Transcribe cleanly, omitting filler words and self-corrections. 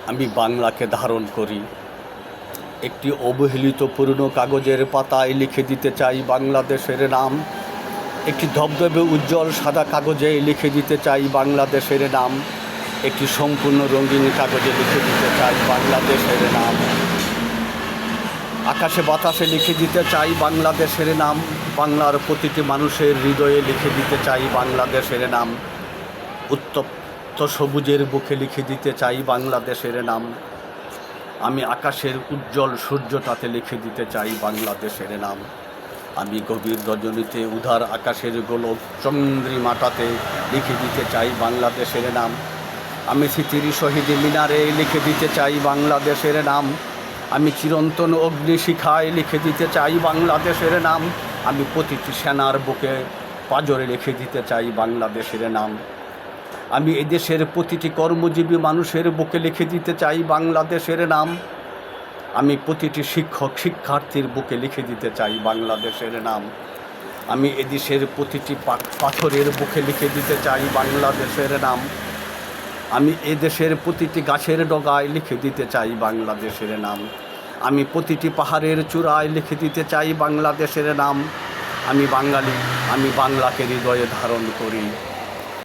আমি বাংলাকে ধারণ করি। একটি অবহেলিত পুরনো কাগজের পাতায় লিখে দিতে চাই বাংলাদেশের নাম। একটি ধবধবে উজ্জ্বল সাদা কাগজে লিখে দিতে চাই বাংলাদেশের নাম। একটি সম্পূর্ণ রঙিন কাগজে লিখে দিতে চাই বাংলাদেশের নাম। আকাশে বাতাসে লিখে দিতে চাই বাংলাদেশের নাম। বাংলার প্রতিটি মানুষের হৃদয়ে লিখে দিতে চাই বাংলাদেশের নাম। উত্তপ্ত সবুজের বুকে লিখে দিতে চাই বাংলাদেশের নাম। আমি আকাশের উজ্জ্বল সূর্যটাতে লিখে দিতে চাই বাংলাদেশের নাম। আমি গভীর রজনীতে উধার আকাশের গোলক চন্দ্রিমাটাতে লিখে দিতে চাই বাংলাদেশের নাম। আমি স্মৃতির শহীদ মিনারে লিখে দিতে চাই বাংলাদেশের নাম। আমি চিরন্তন অগ্নিশিখায় লিখে দিতে চাই বাংলাদেশের নাম। আমি প্রতিটি সেনার বুকে পাঁজরে লিখে দিতে চাই বাংলাদেশের নাম। আমি এদেশের প্রতিটি কর্মজীবী মানুষের বুকে লিখে দিতে চাই বাংলাদেশের নাম। আমি প্রতিটি শিক্ষক শিক্ষার্থীর বুকে লিখে দিতে চাই বাংলাদেশের নাম। আমি এদেশের প্রতিটি পাথরের বুকে লিখে দিতে চাই বাংলাদেশের নাম। আমি এদেশের প্রতিটি গাছের ডগায় লিখে দিতে চাই বাংলাদেশের নাম। আমি প্রতিটি পাহাড়ের চূড়ায় লিখে দিতে চাই বাংলাদেশের নাম। আমি বাঙালি, আমি বাংলাকে হৃদয়ে ধারণ করি।